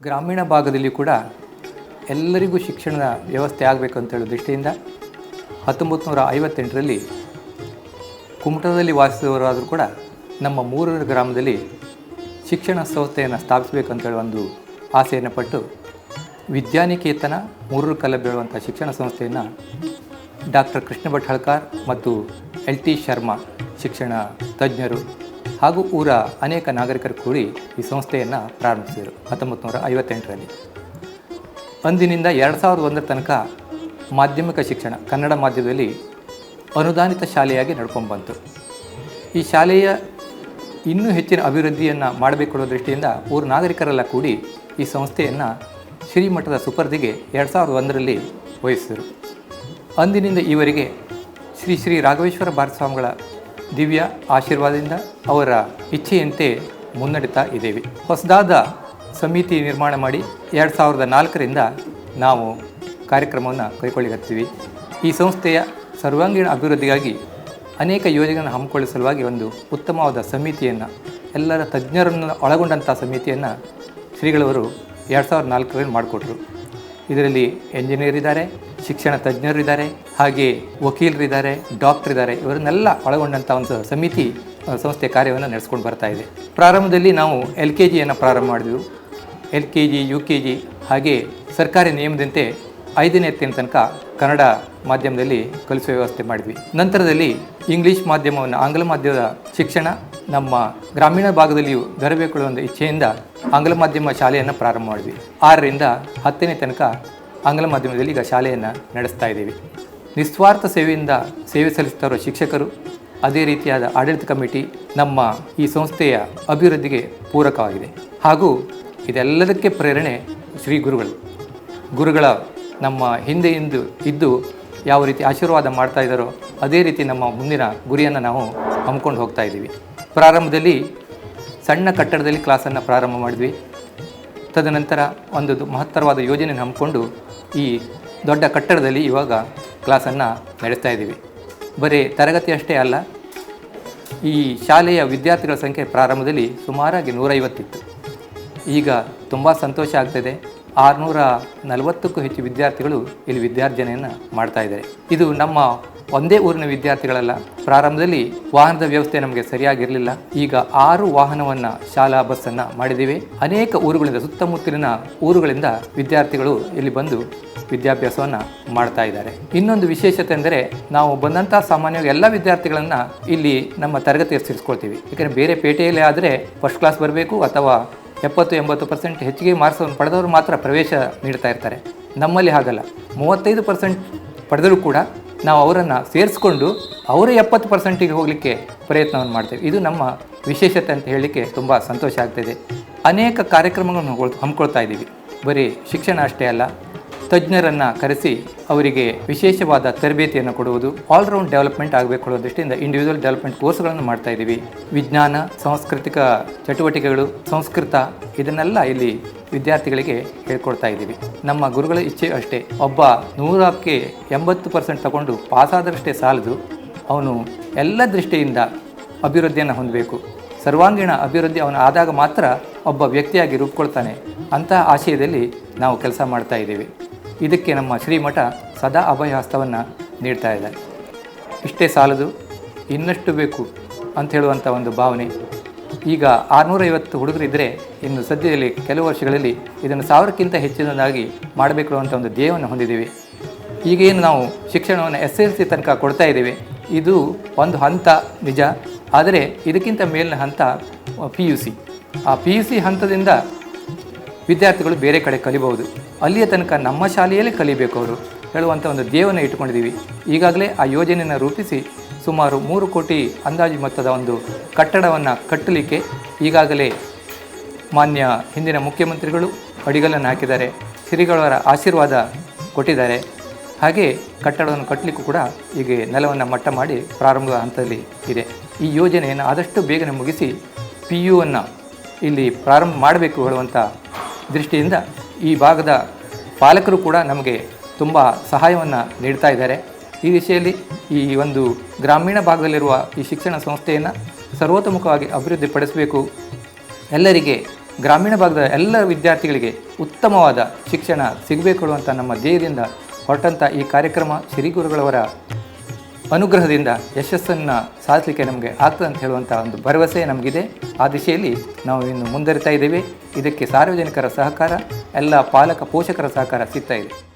ಗ್ರಾಮೀಣ ಭಾಗದಲ್ಲಿ ಕೂಡ ಎಲ್ಲರಿಗೂ ಶಿಕ್ಷಣದ ವ್ಯವಸ್ಥೆ ಆಗಬೇಕು ಅಂತೇಳೋ ದೃಷ್ಟಿಯಿಂದ 1958ರಲ್ಲಿ ಕುಮಟದಲ್ಲಿ ವಾಸಿಸುವವರಾದರೂ ಕೂಡ ನಮ್ಮ ಮೂರೂರು ಗ್ರಾಮದಲ್ಲಿ ಶಿಕ್ಷಣ ಸಂಸ್ಥೆಯನ್ನು ಸ್ಥಾಪಿಸಬೇಕು ಅಂತೇಳಿ ಒಂದು ಆಸೆಯನ್ನು ಪಟ್ಟು ವಿದ್ಯಾನಿಕೇತನ ಮೂರೂರು ಕಲ್ಲಬ್ಬೆ ಹೇಳುವಂಥ ಶಿಕ್ಷಣ ಸಂಸ್ಥೆಯನ್ನು ಡಾಕ್ಟರ್ ಕೃಷ್ಣ ಭಟ್ ಹಳ್ಕಾರ್ ಮತ್ತು LT ಶರ್ಮಾ ಶಿಕ್ಷಣ ತಜ್ಞರು ಹಾಗೂ ಊರ ಅನೇಕ ನಾಗರಿಕರು ಕೂಡಿ ಈ ಸಂಸ್ಥೆಯನ್ನು ಪ್ರಾರಂಭಿಸಿದರು 1958ರಲ್ಲಿ. ಅಂದಿನಿಂದ 2001 ತನಕ ಮಾಧ್ಯಮಿಕ ಶಿಕ್ಷಣ ಕನ್ನಡ ಮಾಧ್ಯಮದಲ್ಲಿ ಅನುದಾನಿತ ಶಾಲೆಯಾಗಿ ನಡ್ಕೊಂಡ್ಬಂತು. ಈ ಶಾಲೆಯ ಇನ್ನೂ ಹೆಚ್ಚಿನ ಅಭಿವೃದ್ಧಿಯನ್ನು ಮಾಡಬೇಕು ಅನ್ನೋ ದೃಷ್ಟಿಯಿಂದ ಊರ ನಾಗರಿಕರೆಲ್ಲ ಕೂಡಿ ಈ ಸಂಸ್ಥೆಯನ್ನು ಶ್ರೀಮಠದ ಸುಪರ್ದಿಗೆ 2001ರಲ್ಲಿ ವಹಿಸಿದರು. ಅಂದಿನಿಂದ ಈವರೆಗೆ ಶ್ರೀ ರಾಘವೇಶ್ವರ ಭಾರತ ಸ್ವಾಮಿಗಳ ದಿವ್ಯ ಆಶೀರ್ವಾದದಿಂದ ಅವರ ಇಚ್ಛೆಯಂತೆ ಮುನ್ನಡೆತಾ ಇದ್ದೇವೆ. ಹೊಸದಾದ ಸಮಿತಿ ನಿರ್ಮಾಣ ಮಾಡಿ 2004ರಿಂದ ನಾವು ಕಾರ್ಯಕ್ರಮವನ್ನು ಕೈಗೊಳ್ಳಿಗತ್ತೀವಿ. ಈ ಸಂಸ್ಥೆಯ ಸರ್ವಾಂಗೀಣ ಅಭಿವೃದ್ಧಿಗಾಗಿ ಅನೇಕ ಯೋಜನೆಗಳನ್ನು ಹಮ್ಮಿಕೊಳ್ಳುವ ಸಲುವಾಗಿ ಒಂದು ಉತ್ತಮವಾದ ಸಮಿತಿಯನ್ನು, ಎಲ್ಲರ ತಜ್ಞರನ್ನು ಒಳಗೊಂಡಂಥ ಸಮಿತಿಯನ್ನು ಶ್ರೀಗಳವರು 2004ರಲ್ಲಿ ಮಾಡಿಕೊಟ್ರು. ಇದರಲ್ಲಿ ಎಂಜಿನಿಯರ್ ಇದ್ದಾರೆ, ಶಿಕ್ಷಣ ತಜ್ಞರಿದ್ದಾರೆ, ಹಾಗೆ ವಕೀಲರಿದ್ದಾರೆ, ಡಾಕ್ಟರ್ ಇದ್ದಾರೆ. ಇವರನ್ನೆಲ್ಲ ಒಳಗೊಂಡಂಥ ಒಂದು ಸಮಿತಿ ಸಂಸ್ಥೆ ಕಾರ್ಯವನ್ನು ನಡೆಸ್ಕೊಂಡು ಬರ್ತಾ ಇದೆ. ಪ್ರಾರಂಭದಲ್ಲಿ ನಾವು LKGಯನ್ನು ಪ್ರಾರಂಭ ಮಾಡಿದೆವು. LKG, UKG ಹಾಗೆ ಸರ್ಕಾರಿ ನಿಯಮದಂತೆ 5ನೇ ತನಕ ಕನ್ನಡ ಮಾಧ್ಯಮದಲ್ಲಿ ಕಲಿಸುವ ವ್ಯವಸ್ಥೆ ಮಾಡಿದ್ವಿ. ನಂತರದಲ್ಲಿ ಇಂಗ್ಲೀಷ್ ಮಾಧ್ಯಮವನ್ನು, ಆಂಗ್ಲ ಮಾಧ್ಯಮದ ಶಿಕ್ಷಣ ನಮ್ಮ ಗ್ರಾಮೀಣ ಭಾಗದಲ್ಲಿಯೂ ದೊರೆಬೇಕು ಅನ್ನೋ ಒಂದು ಇಚ್ಛೆಯಿಂದ ಆಂಗ್ಲ ಮಾಧ್ಯಮ ಶಾಲೆಯನ್ನು ಪ್ರಾರಂಭ ಮಾಡಿದ್ವಿ. 6ರಿಂದ 10ನೇ ತನಕ ಆಂಗ್ಲ ಮಾಧ್ಯಮದಲ್ಲಿ ಈಗ ಶಾಲೆಯನ್ನು ನಡೆಸ್ತಾ ಇದ್ದೀವಿ. ನಿಸ್ವಾರ್ಥ ಸೇವೆಯಿಂದ ಸೇವೆ ಸಲ್ಲಿಸ್ತಾ ಇರೋ ಶಿಕ್ಷಕರು, ಅದೇ ರೀತಿಯಾದ ಆಡಳಿತ ಕಮಿಟಿ ನಮ್ಮ ಈ ಸಂಸ್ಥೆಯ ಅಭಿವೃದ್ಧಿಗೆ ಪೂರಕವಾಗಿದೆ. ಹಾಗೂ ಇದೆಲ್ಲದಕ್ಕೆ ಪ್ರೇರಣೆ ಶ್ರೀ ಗುರುಗಳ ನಮ್ಮ ಹಿಂದೆ ಇದ್ದು ಯಾವ ರೀತಿ ಆಶೀರ್ವಾದ ಮಾಡ್ತಾ ಇದ್ದಾರೋ ಅದೇ ರೀತಿ ನಮ್ಮ ಮುಂದಿನ ಗುರಿಯನ್ನು ನಾವು ಹಮ್ಮಿಕೊಂಡು ಹೋಗ್ತಾ ಇದ್ದೀವಿ. ಪ್ರಾರಂಭದಲ್ಲಿ ಸಣ್ಣ ಕಟ್ಟಡದಲ್ಲಿ ಕ್ಲಾಸನ್ನು ಪ್ರಾರಂಭ ಮಾಡಿದ್ವಿ. ತದನಂತರ ಒಂದು ಮಹತ್ತರವಾದ ಯೋಜನೆಯನ್ನು ಹಮ್ಮಿಕೊಂಡು ಈ ದೊಡ್ಡ ಕಟ್ಟಡದಲ್ಲಿ ಇವಾಗ ಕ್ಲಾಸನ್ನು ನಡೆಸ್ತಾ ಇದ್ದೀವಿ. ಬರೀ ತರಗತಿ ಅಷ್ಟೇ ಅಲ್ಲ, ಈ ಶಾಲೆಯ ವಿದ್ಯಾರ್ಥಿಗಳ ಸಂಖ್ಯೆ ಪ್ರಾರಂಭದಲ್ಲಿ ಸುಮಾರಾಗಿ 150 ಇತ್ತು. ಈಗ ತುಂಬ ಸಂತೋಷ ಆಗ್ತಾಯಿದೆ. 640ಕ್ಕೂ ಹೆಚ್ಚು ವಿದ್ಯಾರ್ಥಿಗಳು ಇಲ್ಲಿ ವಿದ್ಯಾರ್ಜನೆಯನ್ನು ಮಾಡ್ತಾ ಇದ್ದಾರೆ. ಇದು ನಮ್ಮ ಒಂದೇ ಊರಿನ ವಿದ್ಯಾರ್ಥಿಗಳಲ್ಲ. ಪ್ರಾರಂಭದಲ್ಲಿ ವಾಹನದ ವ್ಯವಸ್ಥೆ ನಮಗೆ ಸರಿಯಾಗಿರಲಿಲ್ಲ. ಈಗ 6 ವಾಹನವನ್ನು, ಶಾಲಾ ಬಸ್ಸನ್ನು ಮಾಡಿದ್ದೀವಿ. ಅನೇಕ ಊರುಗಳಿಂದ, ಸುತ್ತಮುತ್ತಲಿನ ಊರುಗಳಿಂದ ವಿದ್ಯಾರ್ಥಿಗಳು ಇಲ್ಲಿ ಬಂದು ವಿದ್ಯಾಭ್ಯಾಸವನ್ನು ಮಾಡ್ತಾ ಇದ್ದಾರೆ. ಇನ್ನೊಂದು ವಿಶೇಷತೆ ಎಂದರೆ ನಾವು ಬಂದಂಥ ಸಾಮಾನ್ಯವಾಗಿ ಎಲ್ಲ ವಿದ್ಯಾರ್ಥಿಗಳನ್ನು ಇಲ್ಲಿ ನಮ್ಮ ತರಗತಿಗೆ ಸೇರಿಸ್ಕೊಳ್ತೀವಿ. ಯಾಕೆಂದರೆ ಬೇರೆ ಪೇಟೆಯಲ್ಲಿ ಆದರೆ ಫಸ್ಟ್ ಕ್ಲಾಸ್ ಬರಬೇಕು ಅಥವಾ 70-80% ಹೆಚ್ಚಿಗೆ ಮಾರ್ಕ್ಸನ್ನು ಪಡೆದವರು ಮಾತ್ರ ಪ್ರವೇಶ ನೀಡ್ತಾ ಇರ್ತಾರೆ. ನಮ್ಮಲ್ಲಿ ಹಾಗಲ್ಲ. 35% ಪಡೆದರೂ ಕೂಡ ನಾವು ಅವರನ್ನು ಸೇರಿಸ್ಕೊಂಡು ಅವರೇ 70%ಗೆ ಹೋಗಲಿಕ್ಕೆ ಪ್ರಯತ್ನವನ್ನು ಮಾಡ್ತೇವೆ. ಇದು ನಮ್ಮ ವಿಶೇಷತೆ ಅಂತ ಹೇಳಲಿಕ್ಕೆ ತುಂಬ ಸಂತೋಷ ಆಗ್ತಾಯಿದೆ. ಅನೇಕ ಕಾರ್ಯಕ್ರಮಗಳನ್ನು ಹಮ್ಮಿಕೊಳ್ತಾ ಇದ್ದೀವಿ. ಬರೀ ಶಿಕ್ಷಣ ಅಷ್ಟೇ ಅಲ್ಲ, ತಜ್ಞರನ್ನು ಕರೆಸಿ ಅವರಿಗೆ ವಿಶೇಷವಾದ ತರಬೇತಿಯನ್ನು ಕೊಡುವುದು, ಆಲ್ರೌಂಡ್ ಡೆವಲಪ್ಮೆಂಟ್ ಆಗಬೇಕು ಅನ್ನೋ ದೃಷ್ಟಿಯಿಂದ ಇಂಡಿವಿಜುವಲ್ ಡೆವಲಪ್ಮೆಂಟ್ ಕೋರ್ಸ್ಗಳನ್ನು ಮಾಡ್ತಾ ಇದ್ದೀವಿ. ವಿಜ್ಞಾನ, ಸಾಂಸ್ಕೃತಿಕ ಚಟುವಟಿಕೆಗಳು, ಸಂಸ್ಕೃತ ಇದನ್ನೆಲ್ಲ ಇಲ್ಲಿ ವಿದ್ಯಾರ್ಥಿಗಳಿಗೆ ಹೇಳ್ಕೊಡ್ತಾ ಇದ್ದೀವಿ. ನಮ್ಮ ಗುರುಗಳ ಇಚ್ಛೆ ಅಷ್ಟೇ, ಒಬ್ಬ 100ಕ್ಕೆ 80% ತಗೊಂಡು ಪಾಸಾದರಷ್ಟೇ ಸಾಲದು, ಅವನು ಎಲ್ಲ ದೃಷ್ಟಿಯಿಂದ ಅಭಿವೃದ್ಧಿಯನ್ನು ಹೊಂದಬೇಕು. ಸರ್ವಾಂಗೀಣ ಅಭಿವೃದ್ಧಿ ಅವನು ಆದಾಗ ಮಾತ್ರ ಒಬ್ಬ ವ್ಯಕ್ತಿಯಾಗಿ ರೂಪುಕೊಳ್ತಾನೆ. ಅಂತಹ ಆಶಯದಲ್ಲಿ ನಾವು ಕೆಲಸ ಮಾಡ್ತಾ ಇದ್ದೀವಿ. ಇದಕ್ಕೆ ನಮ್ಮ ಶ್ರೀಮಠ ಸದಾ ಅಭಯ ಹಸ್ತವನ್ನು ನೀಡ್ತಾ ಇದೆ. ಇಷ್ಟೇ ಸಾಲದು, ಇನ್ನಷ್ಟು ಬೇಕು ಅಂತ ಹೇಳುವಂಥ ಒಂದು ಭಾವನೆ. ಈಗ 650 ಹುಡುಗರಿದ್ದರೆ ಇನ್ನು ಸದ್ಯದಲ್ಲಿ ಕೆಲವು ವರ್ಷಗಳಲ್ಲಿ ಇದನ್ನು 1000ಕ್ಕಿಂತ ಹೆಚ್ಚಿನದಾಗಿ ಮಾಡಬೇಕು ಅನ್ನುವಂಥ ಒಂದು ಧ್ಯೇಯವನ್ನು ಹೊಂದಿದ್ದೀವಿ. ಈಗೇನು ನಾವು ಶಿಕ್ಷಣವನ್ನು SSLC ತನಕ ಕೊಡ್ತಾ ಇದ್ದೀವಿ, ಇದು ಒಂದು ಹಂತ ನಿಜ. ಆದರೆ ಇದಕ್ಕಿಂತ ಮೇಲಿನ ಹಂತ PUC. ಆ PUC ಹಂತದಿಂದ ವಿದ್ಯಾರ್ಥಿಗಳು ಬೇರೆ ಕಡೆ ಕಲಿಬಹುದು. ಅಲ್ಲಿಯ ತನಕ ನಮ್ಮ ಶಾಲೆಯಲ್ಲೇ ಕಲಿಬೇಕು ಅವರು ಹೇಳುವಂಥ ಒಂದು ಧ್ಯೇಯವನ್ನು ಇಟ್ಟುಕೊಂಡಿದ್ದೀವಿ. ಈಗಾಗಲೇ ಆ ಯೋಜನೆಯನ್ನು ರೂಪಿಸಿ ಸುಮಾರು 3 ಕೋಟಿ ಅಂದಾಜು ಮೊತ್ತದ ಒಂದು ಕಟ್ಟಡವನ್ನು ಕಟ್ಟಲಿಕ್ಕೆ ಈಗಾಗಲೇ ಮಾನ್ಯ ಹಿಂದಿನ ಮುಖ್ಯಮಂತ್ರಿಗಳು ಅಡಿಗಲನ್ನು ಹಾಕಿದ್ದಾರೆ. ಶ್ರೀಗಳವರ ಆಶೀರ್ವಾದ ಕೊಟ್ಟಿದ್ದಾರೆ. ಹಾಗೆ ಕಟ್ಟಡವನ್ನು ಕಟ್ಟಲಿಕ್ಕೂ ಕೂಡ ಈಗ ನೆಲವನ್ನು ಮಟ್ಟ ಮಾಡಿ ಪ್ರಾರಂಭದ ಹಂತದಲ್ಲಿ ಇದೆ. ಈ ಯೋಜನೆಯನ್ನು ಆದಷ್ಟು ಬೇಗನೆ ಮುಗಿಸಿ PUವನ್ನು ಇಲ್ಲಿ ಪ್ರಾರಂಭ ಮಾಡಬೇಕು ಹೇಳುವಂಥ ದೃಷ್ಟಿಯಿಂದ ಈ ಭಾಗದ ಪಾಲಕರು ಕೂಡ ನಮಗೆ ತುಂಬ ಸಹಾಯವನ್ನು ನೀಡ್ತಾ ಇದ್ದಾರೆ. ಈ ದಿಶೆಯಲ್ಲಿ ಈ ಒಂದು ಗ್ರಾಮೀಣ ಭಾಗದಲ್ಲಿರುವ ಈ ಶಿಕ್ಷಣ ಸಂಸ್ಥೆಯನ್ನು ಸರ್ವತೋಮುಖವಾಗಿ ಅಭಿವೃದ್ಧಿಪಡಿಸಬೇಕು, ಎಲ್ಲರಿಗೆ ಗ್ರಾಮೀಣ ಭಾಗದ ಎಲ್ಲ ವಿದ್ಯಾರ್ಥಿಗಳಿಗೆ ಉತ್ತಮವಾದ ಶಿಕ್ಷಣ ಸಿಗಬೇಕು ಅನ್ನುವಂಥ ನಮ್ಮ ಧ್ಯೇಯದಿಂದ ಹೊರಟಂಥ ಈ ಕಾರ್ಯಕ್ರಮ ಶ್ರೀ ಗುರುಗಳವರ ಅನುಗ್ರಹದಿಂದ ಯಶಸ್ಸನ್ನು ಸಾಧಿಸಲಿಕ್ಕೆ ನಮಗೆ ಆಗ್ತದೆ ಅಂತ ಹೇಳುವಂಥ ಒಂದು ಭರವಸೆ ನಮಗಿದೆ. ಆ ದಿಶೆಯಲ್ಲಿ ನಾವು ಇನ್ನು ಮುಂದುವರಿತಾ ಇದ್ದೇವೆ. ಇದಕ್ಕೆ ಸಾರ್ವಜನಿಕರ ಸಹಕಾರ, ಎಲ್ಲ ಪಾಲಕ ಪೋಷಕರ ಸಹಕಾರ ಸಿಗ್ತಾ ಇದೆ.